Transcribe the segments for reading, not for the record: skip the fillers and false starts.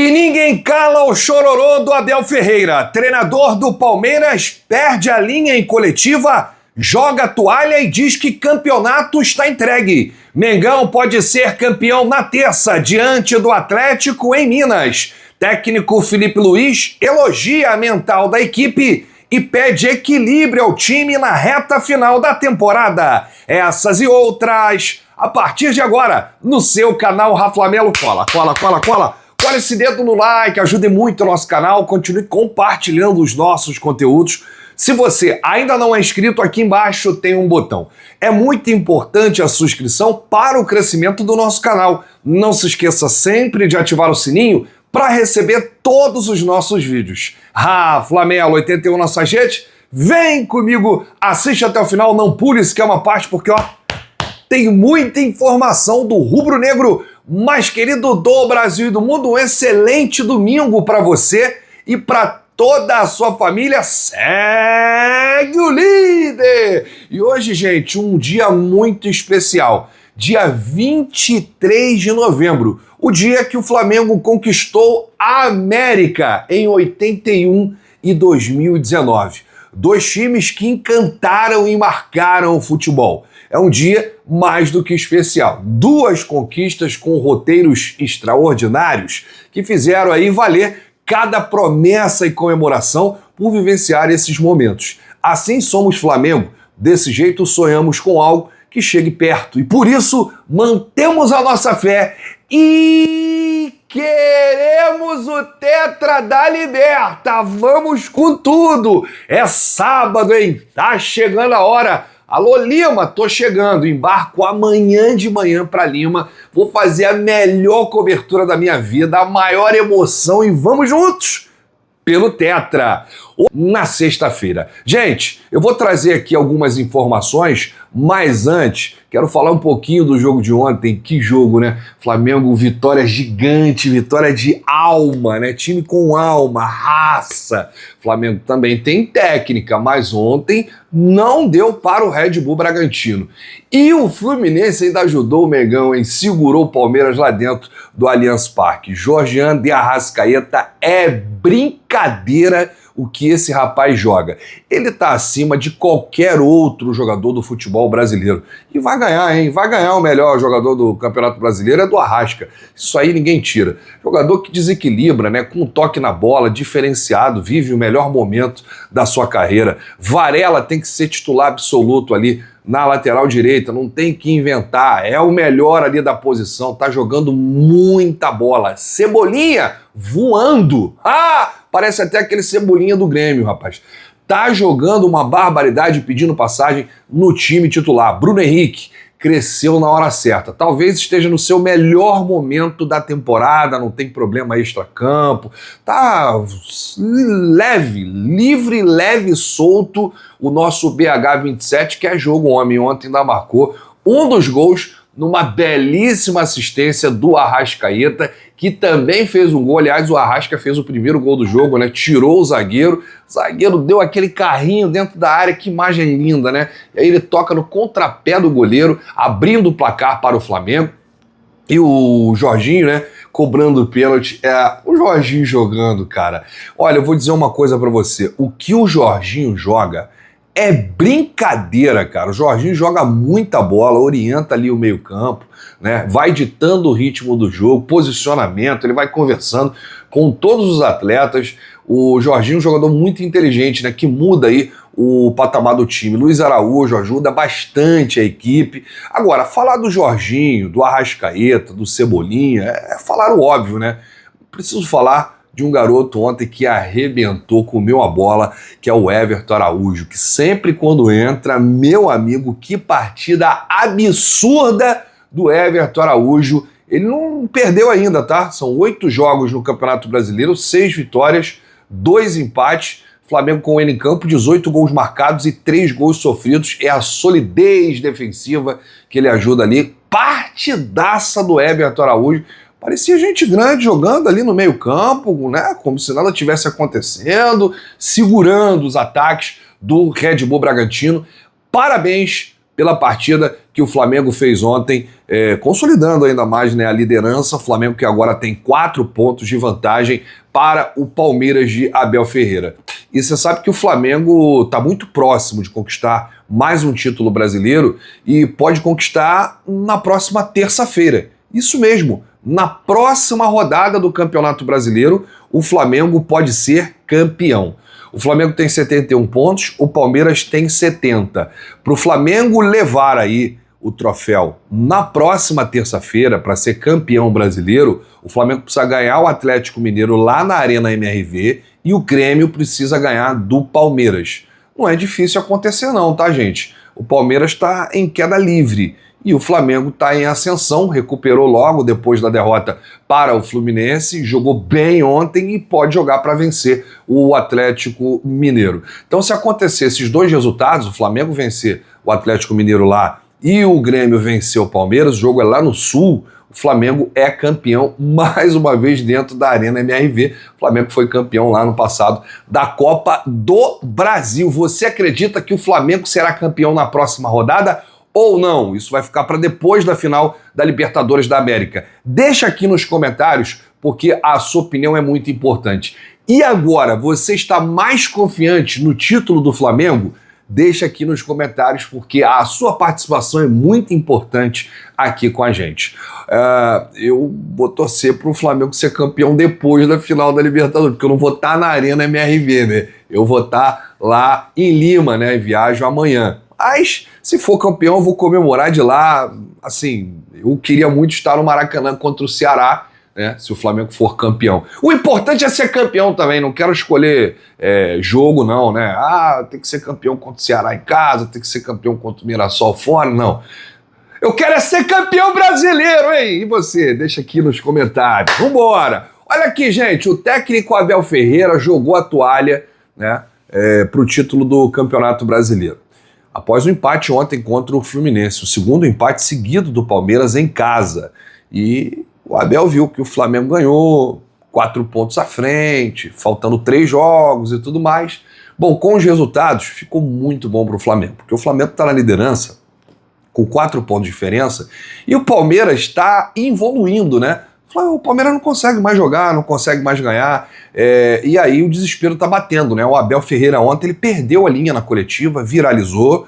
E ninguém cala o chororô do Abel Ferreira. Treinador do Palmeiras perde a linha em coletiva, joga a toalha e diz que campeonato está entregue. Mengão pode ser campeão na terça, diante do Atlético em Minas. Técnico Felipe Luiz elogia a mental da equipe e pede equilíbrio ao time na reta final da temporada. Essas e outras, a partir de agora, no seu canal Raflamelo. Cola esse dedo no like, ajude muito o nosso canal, continue compartilhando os nossos conteúdos. Se você ainda não é inscrito, aqui embaixo tem um botão. É muito importante a sua inscrição para o crescimento do nosso canal. Não se esqueça sempre de ativar o sininho para receber todos os nossos vídeos. Raflamelo 81 na sua rede, vem comigo, assiste até o final, não pule, isso que é uma parte, porque ó, tem muita informação do rubro-negro mais querido do Brasil e do mundo. Um excelente domingo para você e para toda a sua família. Segue o líder! E hoje, gente, um dia muito especial. Dia 23 de novembro, o dia que o Flamengo conquistou a América em 81 e 2019. Dois times que encantaram e marcaram o futebol. É um dia mais do que especial. Duas conquistas com roteiros extraordinários que fizeram aí valer cada promessa e comemoração por vivenciar esses momentos. Assim somos Flamengo. Desse jeito sonhamos com algo que chegue perto. E por isso mantemos a nossa fé e queremos o Tetra da Liberta. Vamos com tudo. É sábado, hein? Tá chegando a hora. Alô, Lima, tô chegando, embarco amanhã de manhã para Lima, vou fazer a melhor cobertura da minha vida, a maior emoção e vamos juntos pelo Tetra, na sexta-feira. Gente, eu vou trazer aqui algumas informações, mas antes, quero falar um pouquinho do jogo de ontem. Que jogo, né? Flamengo, vitória gigante, vitória de alma, né? Time com alma, raça. Flamengo também tem técnica, mas ontem não deu para o Red Bull Bragantino. E o Fluminense ainda ajudou o Mengão, hein? Segurou o Palmeiras lá dentro do Allianz Parque. Georgian de Arrascaeta é brincadeira o que esse rapaz joga. Ele tá acima de qualquer outro jogador do futebol brasileiro. E vai ganhar, hein? Vai ganhar. O melhor jogador do Campeonato Brasileiro é do Arrasca. Isso aí ninguém tira. Jogador que desequilibra, né? Com um toque na bola, diferenciado, vive o melhor momento da sua carreira. Varela tem que ser titular absoluto ali na lateral direita, não tem que inventar, é o melhor ali da posição, tá jogando muita bola. Cebolinha voando. Parece até aquele Cebolinha do Grêmio, rapaz. Tá jogando uma barbaridade, pedindo passagem no time titular. Bruno Henrique cresceu na hora certa. Talvez esteja no seu melhor momento da temporada, não tem problema extra-campo. Tá leve, livre, leve, solto o nosso BH27, que é jogo homem. Ontem ainda marcou um dos gols numa belíssima assistência do Arrascaeta, que também fez um gol. Aliás, o Arrasca fez o primeiro gol do jogo, né? Tirou o zagueiro deu aquele carrinho dentro da área, que imagem linda, né? E aí ele toca no contrapé do goleiro, abrindo o placar para o Flamengo. E o Jorginho, né, cobrando o pênalti. O Jorginho jogando, cara. Olha, eu vou dizer uma coisa para você. O que o Jorginho joga é brincadeira, cara. O Jorginho joga muita bola, orienta ali o meio-campo, né? Vai ditando o ritmo do jogo, posicionamento, ele vai conversando com todos os atletas. O Jorginho é um jogador muito inteligente, né? Que muda aí o patamar do time. Luiz Araújo ajuda bastante a equipe. Agora, falar do Jorginho, do Arrascaeta, do Cebolinha, é falar o óbvio, né? Preciso falar de um garoto ontem que arrebentou, comeu a bola, que é o Everton Araújo, que sempre quando entra, meu amigo, que partida absurda do Everton Araújo. Ele não perdeu ainda, tá? São 8 jogos no Campeonato Brasileiro, 6 vitórias, 2 empates. Flamengo com ele em campo, 18 gols marcados e 3 gols sofridos. É a solidez defensiva que ele ajuda ali. Partidaça do Everton Araújo. Parecia gente grande jogando ali no meio-campo, né? Como se nada tivesse acontecendo, segurando os ataques do Red Bull Bragantino. Parabéns pela partida que o Flamengo fez ontem, consolidando ainda mais, né, a liderança. O Flamengo que agora tem 4 pontos de vantagem para o Palmeiras de Abel Ferreira. E você sabe que o Flamengo está muito próximo de conquistar mais um título brasileiro e pode conquistar na próxima terça-feira. Isso mesmo, na próxima rodada do Campeonato Brasileiro, o Flamengo pode ser campeão. O Flamengo tem 71 pontos, o Palmeiras tem 70. Para o Flamengo levar aí o troféu na próxima terça-feira para ser campeão brasileiro, o Flamengo precisa ganhar o Atlético Mineiro lá na Arena MRV e o Grêmio precisa ganhar do Palmeiras. Não é difícil acontecer não, tá, gente? O Palmeiras está em queda livre e o Flamengo está em ascensão, recuperou logo depois da derrota para o Fluminense, jogou bem ontem e pode jogar para vencer o Atlético Mineiro. Então, se acontecer esses dois resultados, o Flamengo vencer o Atlético Mineiro lá e o Grêmio vencer o Palmeiras, o jogo é lá no Sul, o Flamengo é campeão mais uma vez dentro da Arena MRV. O Flamengo foi campeão lá no passado da Copa do Brasil. Você acredita que o Flamengo será campeão na próxima rodada ou não? Isso vai ficar para depois da final da Libertadores da América. Deixa aqui nos comentários, porque a sua opinião é muito importante. E agora, você está mais confiante no título do Flamengo? Deixa aqui nos comentários, porque a sua participação é muito importante aqui com a gente. Eu vou torcer para o Flamengo ser campeão depois da final da Libertadores, porque eu não vou estar na Arena MRV, né? Eu vou estar lá em Lima, né? Viajo amanhã. Mas, se for campeão, eu vou comemorar de lá. Assim, eu queria muito estar no Maracanã contra o Ceará, né, se o Flamengo for campeão. O importante é ser campeão também, não quero escolher jogo não, né? Tem que ser campeão contra o Ceará em casa, tem que ser campeão contra o Mirassol fora, não. Eu quero é ser campeão brasileiro, hein? E você? Deixa aqui nos comentários. Vambora! Olha aqui, gente, o técnico Abel Ferreira jogou a toalha, né, para o título do Campeonato Brasileiro. Após o empate ontem contra o Fluminense, o segundo empate seguido do Palmeiras em casa. E o Abel viu que o Flamengo ganhou, 4 pontos à frente, faltando 3 jogos e tudo mais. Bom, com os resultados, ficou muito bom para o Flamengo, porque o Flamengo está na liderança, com 4 pontos de diferença, e o Palmeiras está evoluindo, né? O Palmeiras não consegue mais jogar, não consegue mais ganhar, e aí o desespero está batendo, né? O Abel Ferreira ontem, ele perdeu a linha na coletiva, viralizou,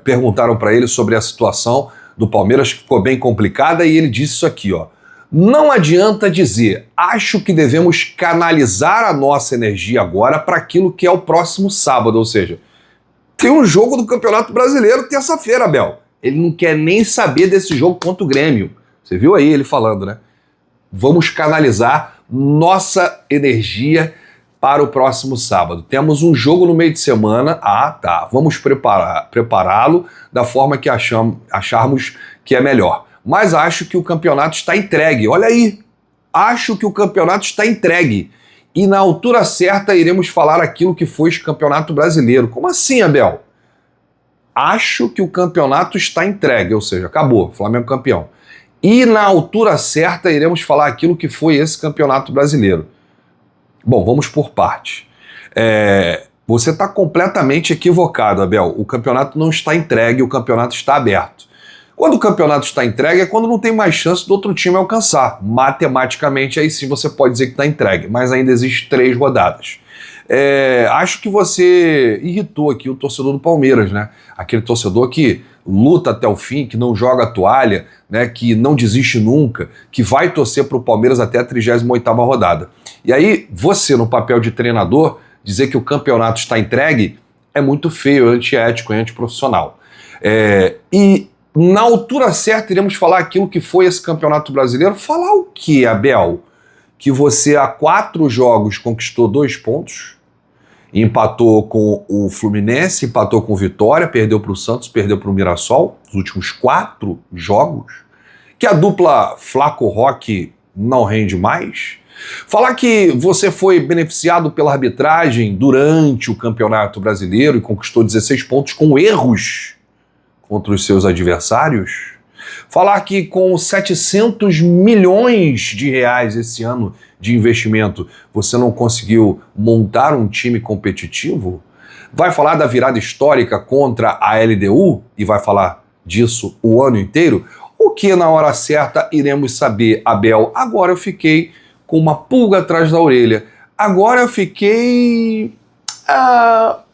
perguntaram para ele sobre a situação do Palmeiras, que ficou bem complicada, e ele disse isso aqui, ó. Não adianta dizer, acho que devemos canalizar a nossa energia agora para aquilo que é o próximo sábado, ou seja, tem um jogo do Campeonato Brasileiro terça-feira, Abel. Ele não quer nem saber desse jogo contra o Grêmio. Você viu aí ele falando, né? Vamos canalizar nossa energia para o próximo sábado. Temos um jogo no meio de semana. Tá. Vamos prepará-lo da forma que acharmos que é melhor. Mas acho que o campeonato está entregue. Olha aí. Acho que o campeonato está entregue. E na altura certa iremos falar aquilo que foi esse Campeonato Brasileiro. Como assim, Abel? Acho que o campeonato está entregue, ou seja, acabou, Flamengo campeão. E na altura certa iremos falar aquilo que foi esse Campeonato Brasileiro. Bom, vamos por parte. Você está completamente equivocado, Abel. O campeonato não está entregue, o campeonato está aberto. Quando o campeonato está entregue é quando não tem mais chance do outro time alcançar. Matematicamente, aí sim você pode dizer que está entregue, mas ainda existem 3 rodadas. Acho que você irritou aqui o torcedor do Palmeiras, né? Aquele torcedor que luta até o fim, que não joga a toalha, né? Que não desiste nunca, que vai torcer para o Palmeiras até a 38ª rodada. E aí, você, no papel de treinador, dizer que o campeonato está entregue é muito feio, antiético e antiprofissional. E na altura certa iremos falar aquilo que foi esse Campeonato Brasileiro. Falar o quê, Abel? Que você há 4 jogos conquistou 2 pontos, empatou com o Fluminense, empatou com o Vitória, perdeu para o Santos, perdeu para o Mirassol, os últimos 4 jogos, que a dupla Flaco-Roque não rende mais. Falar que você foi beneficiado pela arbitragem durante o Campeonato Brasileiro e conquistou 16 pontos com erros contra os seus adversários. Falar que com 700 milhões de reais esse ano de investimento, você não conseguiu montar um time competitivo. Vai falar da virada histórica contra a LDU e vai falar disso o ano inteiro? O que na hora certa iremos saber, Abel? Agora eu fiquei com uma pulga atrás da orelha. Agora eu fiquei,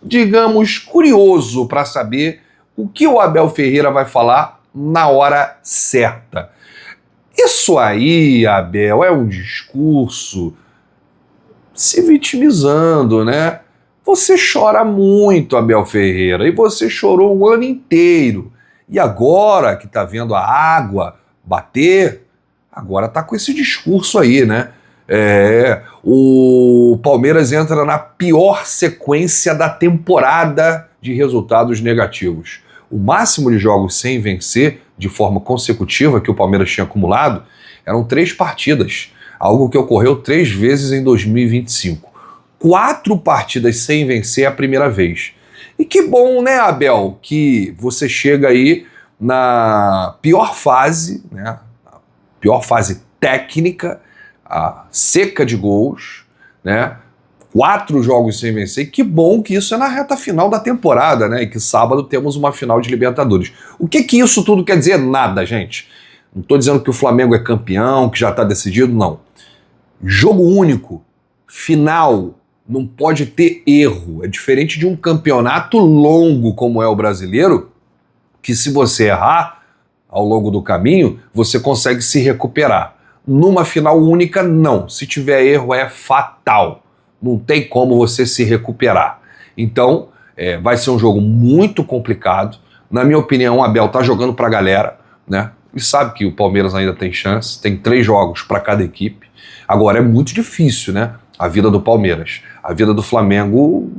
digamos, curioso para saber o que o Abel Ferreira vai falar na hora certa. Isso aí, Abel, é um discurso se vitimizando, né? Você chora muito, Abel Ferreira, e você chorou o ano inteiro. E agora que tá vendo a água bater, agora tá com esse discurso aí, né? O Palmeiras entra na pior sequência da temporada de resultados negativos. O máximo de jogos sem vencer de forma consecutiva que o Palmeiras tinha acumulado eram 3 partidas, algo que ocorreu 3 vezes em 2025. 4 partidas sem vencer a primeira vez. E que bom, né, Abel, que você chega aí na pior fase, né, a pior fase técnica, a seca de gols, né, 4 jogos sem vencer. Que bom que isso é na reta final da temporada, né, e que sábado temos uma final de Libertadores. O que isso tudo quer dizer? Nada, gente. Não estou dizendo que o Flamengo é campeão, que já está decidido, não. Jogo único, final, não pode ter erro. É diferente de um campeonato longo como é o brasileiro, que se você errar ao longo do caminho, você consegue se recuperar. Numa final única, não. Se tiver erro, é fatal. Não tem como você se recuperar. Então, vai ser um jogo muito complicado. Na minha opinião, o Abel tá jogando pra galera, né? E sabe que o Palmeiras ainda tem chance. Tem 3 jogos para cada equipe. Agora, é muito difícil, né? A vida do Palmeiras. A vida do Flamengo,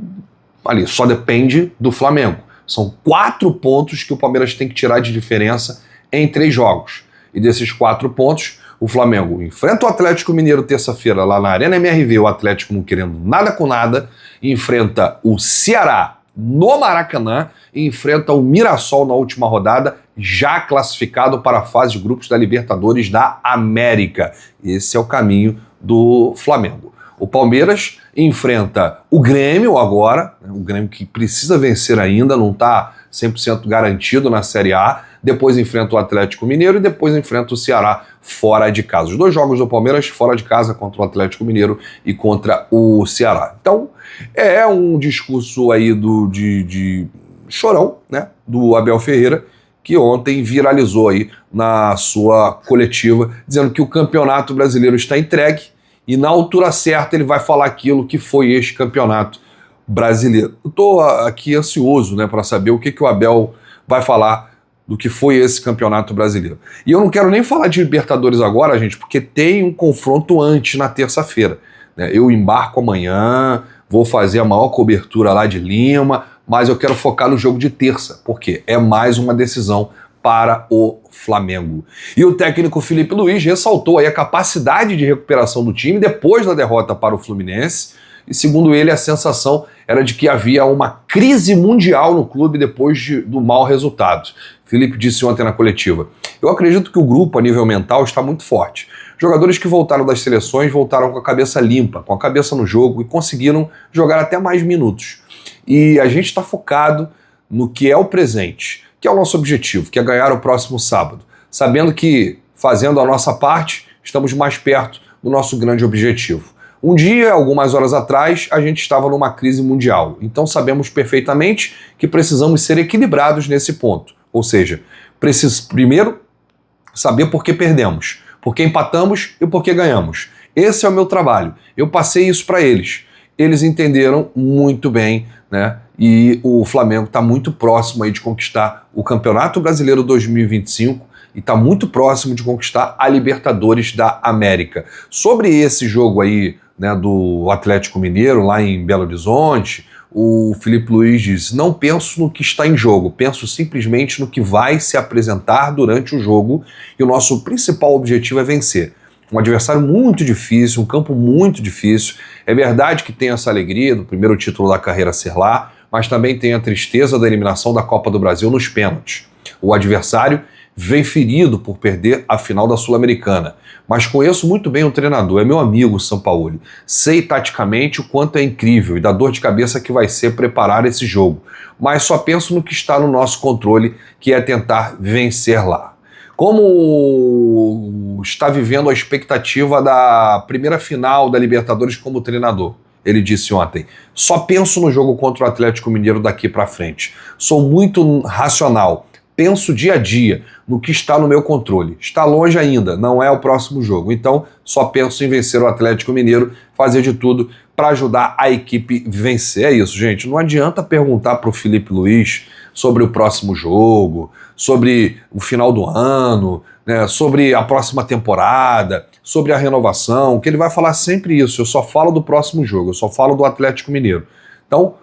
ali, só depende do Flamengo. São 4 pontos que o Palmeiras tem que tirar de diferença em 3 jogos. E desses 4 pontos, o Flamengo enfrenta o Atlético Mineiro terça-feira lá na Arena MRV, o Atlético não querendo nada com nada, enfrenta o Ceará no Maracanã e enfrenta o Mirassol na última rodada, já classificado para a fase de grupos da Libertadores da América. Esse é o caminho do Flamengo. O Palmeiras enfrenta o Grêmio agora, né, o Grêmio que precisa vencer ainda, não está 100% garantido na Série A, depois enfrenta o Atlético Mineiro e depois enfrenta o Ceará fora de casa. Os 2 jogos do Palmeiras fora de casa contra o Atlético Mineiro e contra o Ceará. Então, é um discurso aí de chorão, né, do Abel Ferreira, que ontem viralizou aí na sua coletiva, dizendo que o Campeonato Brasileiro está entregue e na altura certa ele vai falar aquilo que foi este Campeonato Brasileiro. Eu estou aqui ansioso, né, para saber o que o Abel vai falar do que foi esse Campeonato Brasileiro. E eu não quero nem falar de Libertadores agora, gente, porque tem um confronto antes na terça-feira, né? Eu embarco amanhã, vou fazer a maior cobertura lá de Lima, mas eu quero focar no jogo de terça, porque é mais uma decisão para o Flamengo. E o técnico Filipe Luís ressaltou aí a capacidade de recuperação do time depois da derrota para o Fluminense, e segundo ele a sensação era de que havia uma crise mundial no clube depois do mau resultado. Filipe disse ontem na coletiva: eu acredito que o grupo a nível mental está muito forte. Jogadores que voltaram das seleções voltaram com a cabeça limpa, com a cabeça no jogo e conseguiram jogar até mais minutos. E a gente está focado no que é o presente, que é o nosso objetivo, que é ganhar o próximo sábado, sabendo que, fazendo a nossa parte, estamos mais perto do nosso grande objetivo. Um dia, algumas horas atrás, a gente estava numa crise mundial, então sabemos perfeitamente que precisamos ser equilibrados nesse ponto. Ou seja, preciso primeiro saber por que perdemos, por que empatamos e por que ganhamos. Esse é o meu trabalho. Eu passei isso para eles. Eles entenderam muito bem, né? E o Flamengo está muito próximo aí de conquistar o Campeonato Brasileiro 2025 e está muito próximo de conquistar a Libertadores da América. Sobre esse jogo aí, né, do Atlético Mineiro lá em Belo Horizonte, o Filipe Luís diz: não penso no que está em jogo, penso simplesmente no que vai se apresentar durante o jogo e o nosso principal objetivo é vencer. Um adversário muito difícil, um campo muito difícil. É verdade que tem essa alegria do primeiro título da carreira ser lá, mas também tem a tristeza da eliminação da Copa do Brasil nos pênaltis. O adversário vem ferido por perder a final da Sul-Americana. Mas conheço muito bem o treinador, é meu amigo o Sampaoli. Sei taticamente o quanto é incrível e da dor de cabeça que vai ser preparar esse jogo. Mas só penso no que está no nosso controle, que é tentar vencer lá. Como está vivendo a expectativa da primeira final da Libertadores como treinador? Ele disse ontem, só penso no jogo contra o Atlético Mineiro daqui para frente. Sou muito racional, penso dia a dia no que está no meu controle. Está longe ainda, não é o próximo jogo. Então, só penso em vencer o Atlético Mineiro, fazer de tudo para ajudar a equipe a vencer. É isso, gente. Não adianta perguntar para o Felipe Luiz sobre o próximo jogo, sobre o final do ano, né, sobre a próxima temporada, sobre a renovação, que ele vai falar sempre isso. Eu só falo do próximo jogo, eu só falo do Atlético Mineiro. Então,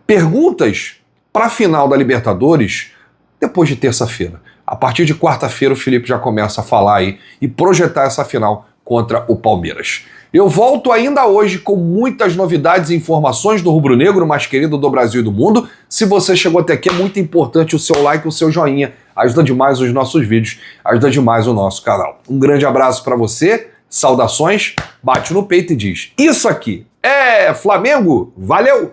perguntas para a final da Libertadores depois de terça-feira. A partir de quarta-feira o Felipe já começa a falar aí e projetar essa final contra o Palmeiras. Eu volto ainda hoje com muitas novidades e informações do rubro-negro mais querido do Brasil e do mundo. Se você chegou até aqui, é muito importante o seu like, o seu joinha. Ajuda demais os nossos vídeos, ajuda demais o nosso canal. Um grande abraço para você, saudações, bate no peito e diz: isso aqui é Flamengo, valeu!